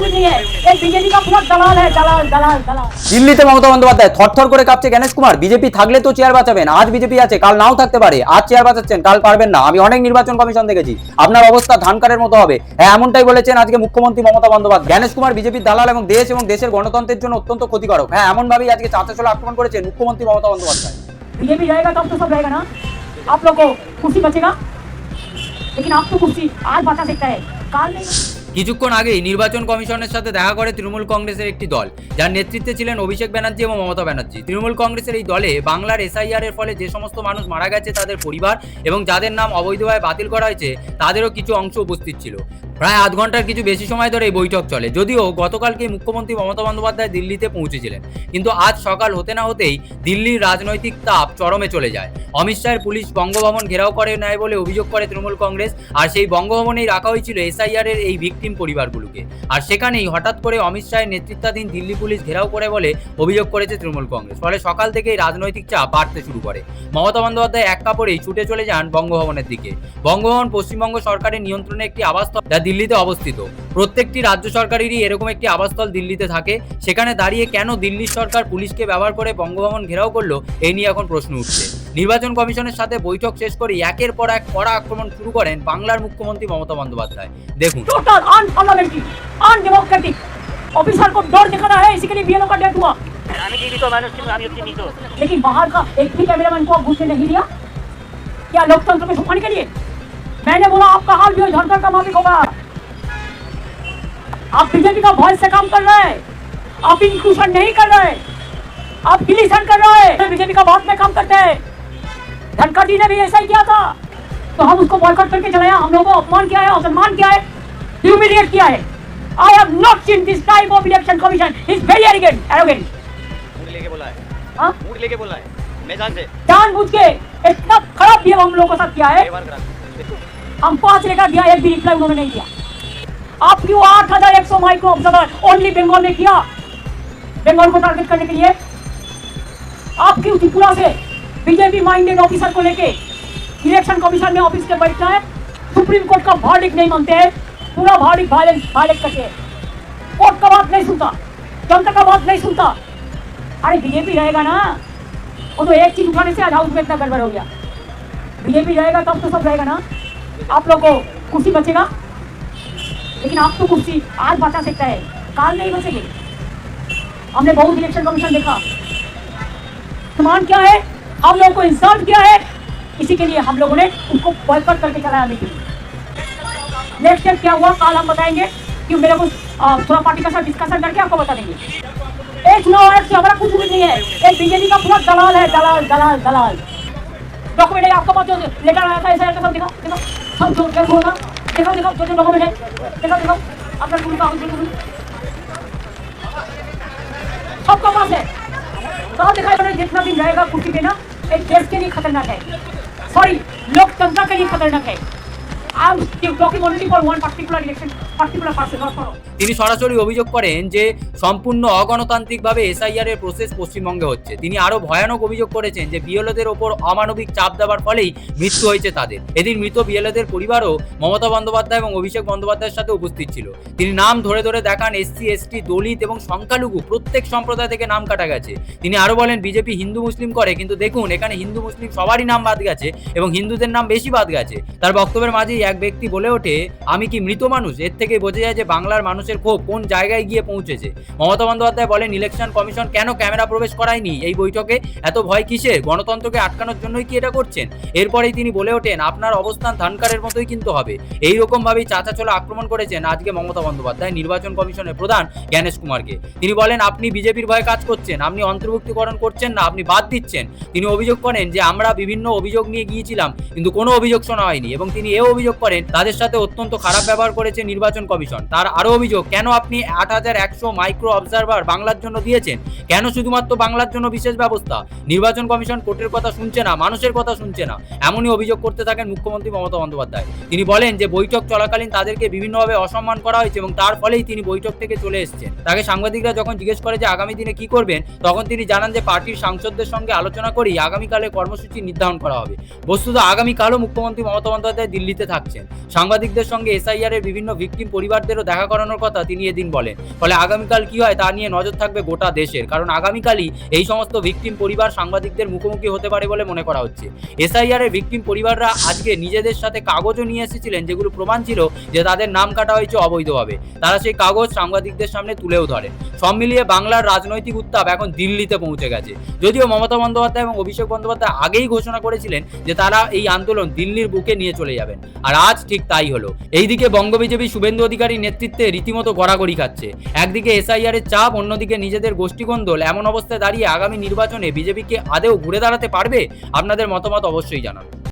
भी नहीं है, ये बीजेपी का पूरा दलाल है, दलाल दलाल दलाल। দিল্লিতে মমতা বন্দ্যোপাধ্যায় থরথর করে কাঁপছে জ্ঞানেশ কুমার। বিজেপি থাকলে তো চেয়ার বাঁচাবেন, আজ বিজেপি আছে কাল নাও থাকতে পারে। আজ চেয়ার বাঁচাচ্ছেন কাল পারবেন না। আমি অনেক নির্বাচন কমিশন দেখেছি, আপনার অবস্থা ধানকারের মতো হবে। হ্যাঁ, এমনটাই বলেছেন আজকে মুখ্যমন্ত্রী মমতা বন্দ্যোপাধ্যায়। জ্ঞানেশ কুমার বিজেপির দালাল এবং দেশের গণতন্ত্রের জন্য অত্যন্ত ক্ষতিকারক। হ্যাঁ, এমন ভাবেই আজকে চাঁচাছোলা আক্রমণ করেছেন মুখ্যমন্ত্রী মমতা বন্দ্যোপাধ্যায়। बीजेपी रहेगा तब तो सब रहेगा ना, आप लोग को कुर्सी बचेगा, लेकिन आप तो कुर्सी आज बचा सकता है, काल नहीं। কিছুক্ষণ আগেই নির্বাচন কমিশনের সাথে দেখা করে তৃণমূল কংগ্রেসের একটি দল, যার নেতৃত্বে ছিলেন অভিষেক ব্যানার্জি এবং মমতা ব্যানার্জি। তৃণমূল কংগ্রেসের এই দলে বাংলার এসআইআর এর ফলে যে সমস্ত মানুষ মারা গেছে তাদের পরিবার এবং যাদের নাম অবৈধভাবে বাতিল করা হয়েছে তাদেরও কিছু অংশ উপস্থিত ছিল। প্রায় আধ ঘন্টার কিছু বেশি সময় ধরে এই বৈঠক চলে। যদিও গতকালকে মুখ্যমন্ত্রী মমতা বন্দ্যোপাধ্যায় দিল্লিতে পৌঁছেছিলেন, কিন্তু আজ সকাল হতে না হতেই দিল্লির রাজনৈতিক তাপ চরমে চলে যায়। অমিত শাহের পুলিশ বঙ্গভবন ঘেরাও করে নেয় বলে অভিযোগ করে তৃণমূল কংগ্রেস। আর সেই বঙ্গভবনেই রাখা হয়েছিল এসআইআর এর এই ভিকটিম পরিবারগুলোকে। আর সেখানেই হঠাৎ করে অমিত শাহের নেতৃত্বাধীন দিল্লি পুলিশ ঘেরাও করে বলে অভিযোগ করেছে তৃণমূল কংগ্রেস। ফলে সকাল থেকেই রাজনৈতিক চাপ বাড়তে শুরু করে। মমতা বন্দ্যোপাধ্যায় এক কাপড়েই ছুটে চলে যান বঙ্গভবনের দিকে। বঙ্গভবন পশ্চিমবঙ্গ সরকারের নিয়ন্ত্রণে একটি আবাসস্থল, যা দিল্লিতে অবস্থিত। প্রত্যেকটি রাজ্য সরকারেরই এরকম একটি আবাসস্থল দিল্লিতে থাকে। সেখানে দাঁড়িয়ে কেন দিল্লির সরকার পুলিশকে ব্যবহার করে বঙ্গভবন ঘেরাও করলো, এই নিয়ে এখন প্রশ্ন উঠছে। নির্বাচন কমিশনের সাথে বৈঠক শেষ করে একের পর এক কড়া আক্রমণ শুরু করেন বাংলার মুখ্যমন্ত্রী মমতা বন্দ্যোপাধ্যায়। দেখুন, टोटल अनपार्लियामेंट्री, अनडेमोक्रेटिक, ऑफिसर को डर दिखाना है, इसी के लिए बीएलओ का डेथ हुआ। लेकिन बाहर का एक भी कैमरामैन को घुसने नहीं दिया, क्या लोकतंत्र में छुपाने के लिए? मैंने बोला आपका हाल भी झारखंड का मालिक होगा। आप बीजेपी का वॉइस से काम कर रहे हैं, आप इंक्लूजन नहीं कर रहे हैं, आप डिलीशन कर रहे हैं। बीजेपी का वोट में काम करते हैं। धनखड़ जी ने भी ऐसा ही किया था, तो हम उसको बॉयकॉट करके चलाया। हम लोगों को अपमान किया है, असम्मान किया है, ह्यूमिलिएट किया है। I have not seen this type of election commission. He's very arrogant. Mood लेके बोला है। हाँ? मूड लेके बोला है। मैदान से जानबूझ के इतना खराब बिहेव हम लोगों के साथ किया है। हम 5 लेटर दिया, एक भी रिप्लाई उन्होंने नहीं दिया। आप क्यों 8100 माइक्रो ऑब्जर्वर ओनली बंगाल में किया, बंगाल को टारगेट करने के लिए? आप क्यों त्रिपुरा से बीजेपी माइंडेड ऑफिसर को लेके इलेक्शन कमीशन में ऑफिस के बैठना है? सुप्रीम कोर्ट का वर्डिक्ट नहीं मानते हैं, पूरा वर्डिक्ट वायलेट करके कोर्ट का बात नहीं सुनता, जनता का बात नहीं सुनता। अरे बीजेपी रहेगा ना, वो तो एक चीज उठाने से आज हाउस में इतना गड़बड़ हो गया। बीजेपी रहेगा तब तो सब रहेगा ना, आप लोग को कुर्सी बचेगा, लेकिन आप तो कुर्सी आज बचा सकता है, काल नहीं बचेगी। हमने बहुत इलेक्शन कमीशन देखा, समान क्या है, हम लोगों को इंसल्ट किया है, इसी के लिए हम लोगों ने उसको बॉयकॉट करके चलाया मीटिंग। नेक्स्ट स्टेप क्या हुआ काल हम बताएंगे, कि मेरे को थोड़ा पार्टी का साथ डिस्कशन करके आपको बता देंगे। एक चुनाव आयोग से हमारा कुछ भी नहीं है, एक बीजेपी का पूरा दलाल है, दलाल दलाल दलाल। डॉक्यूमेंट है आपके पास, जो लेटर आया था ऐसा सब दिखाओ दिखाओ, सब जो होगा दिखाओ दिखाओ, जो डॉक्यूमेंट है दिखाओ दिखाओ, अपना पूरी कागज दिखाओ, सबका पास है। तो दिखाई पड़े जितना दिन रहेगा कुर्सी पे ना, एक देश के लिए खतरनाक है, सॉरी लोकतंत्र के लिए खतरनाक है। I'm talking only for one particular election, particular person, not for all. তিনি সরাসরি অভিযোগ করেন যে সম্পূর্ণ অগণতান্ত্রিকভাবে এসআইআর এর প্রসেস পশ্চিমবঙ্গে হচ্ছে। তিনি আরো ভয়ানক অভিযোগ করেছেন যে বিএলওদের ওপর অমানবিক চাপ দেওয়ার ফলেই মৃত্যু হয়েছে তাদের। এদিন মৃত বিএলওদের পরিবারও মমতা বন্দ্যোপাধ্যায় এবং অভিষেক বন্দ্যোপাধ্যায়ের সাথে উপস্থিত ছিল। তিনি নাম ধরে ধরে দেখান এসসি, এসটি, দলিত এবং সংখ্যালঘু প্রত্যেক সম্প্রদায় থেকে নাম কাটা গেছে। তিনি আরো বলেন বিজেপি হিন্দু মুসলিম করে, কিন্তু দেখুন এখানে হিন্দু মুসলিম সবারই নাম বাদ গেছে এবং হিন্দুদের নাম বেশি বাদ গেছে। তার বক্তব্যের মাঝেই এক ব্যক্তি বলে ওঠে, আমি কি মৃত মানুষ? এর থেকে বোঝা যায় যে বাংলার মানুষের ক্ষোভ কোন জায়গায় গিয়ে পৌঁছেছে। মমতা বন্দ্যোপাধ্যায় বলেন ইলেকশন কমিশন কেন ক্যামেরা প্রবেশ করায়নি এই বৈঠকে? এত ভয় কিসের? গণতন্ত্রকে আটকানোর জন্যই কি এটা করছেন? এরপরেই তিনি বলে ওঠেন আপনার অবস্থান ধানকারের মতোই কিন্তু হবে। এইরকম ভাবেই চাঁচাছোলা আক্রমণ করেছেন আজকে মমতা বন্দ্যোপাধ্যায় নির্বাচন কমিশনের প্রধান জ্ঞানেশ কুমারকে। তিনি বলেন আপনি বিজেপির ভয়ে কাজ করছেন, আপনি অন্তর্ভুক্তিকরণ করছেন না, আপনি বাদ দিচ্ছেন। তিনি অভিযোগ করেন যে আমরা বিভিন্ন অভিযোগ নিয়ে গিয়েছিলাম, কিন্তু কোনো অভিযোগ শোনা হয়নি এবং তিনি এও অভিযোগ করেন তাদের সাথে অত্যন্ত খারাপ ব্যবহার করেছে নির্বাচন কমিশন। তার আরো অভিযোগ, কেন আপনি 8100 মাইক্রো অবজারভার বাংলার জন্য দিয়েছেন? কেন শুধুমাত্র বাংলার জন্য বিশেষ ব্যবস্থা? নির্বাচন কমিশন কোর্টের কথা শুনছে না, মানুষের কথা শুনছে না, এমনই অভিযোগ করতে থাকেন মুখ্যমন্ত্রী মমতা বন্দ্যোপাধ্যায়। তিনি বলেন যে বৈঠক চলাকালীন তাদেরকে বিভিন্নভাবে অসম্মান করা হয়েছে এবং তার ফলেই তিনি বৈঠক থেকে চলে এসেছেন। তাকে সাংবাদিকরা যখন জিজ্ঞেস করে যে আগামী দিনে কি করবেন, তখন তিনি জানান যে পার্টির সাংসদদের সঙ্গে আলোচনা করেই আগামীকালে কর্মসূচি নির্ধারণ করা হবে। বস্তুত আগামীকালও মুখ্যমন্ত্রী মমতা বন্দ্যোপাধ্যায় দিল্লিতে থাকছেন। সাংবাদিকদের সঙ্গে এসআইআর এর বিভিন্ন ভিকটিম ভিকটিম পরিবারদেরও দেখা করানোর কথা তিনি এদিন বলেন। ফলে আগামীকাল কি হয় তা নিয়ে নজর থাকবে গোটা দেশের, কারণ আগামীকালই এই সমস্ত ভিকটিম পরিবার সাংবাদিকদের মুখোমুখি হতে পারে বলে মনে করা হচ্ছে। এসআইআর এর ভিকটিম পরিবাররা আজকে নিজেদের সাথে কাগজও নিয়ে এসেছিলেন, যেগুলো প্রমাণ ছিল যে তাদের নাম কাটা হয়েছে অবৈধভাবে। তারা সেই কাগজ সাংবাদিকদের সামনে তুলেও ধরেন। সব মিলিয়ে বাংলার রাজনৈতিক উত্তাপ এখন দিল্লিতে পৌঁছে গেছে। যদিও মমতা বন্দ্যোপাধ্যায় এবং অভিষেক বন্দ্যোপাধ্যায় আগেই ঘোষণা করেছিলেন যে তারা এই আন্দোলন দিল্লির বুকে নিয়ে চলে যাবেন, আর আজ ঠিক তাই হলো। এইদিকে বঙ্গ বিজেপি শুভেন্দু অধিকারীর নেতৃত্বে রীতিমতো গড়াগড়ি খাচ্ছে। একদিকে এসআইআর এর চাপ, অন্যদিকে নিজেদের গোষ্ঠীকন্দল। এমন অবস্থায় দাঁড়িয়ে আগামী নির্বাচনে বিজেপিকে আদেও ঘুরে দাঁড়াতে পারবে? আপনাদের মতামত অবশ্যই জানান।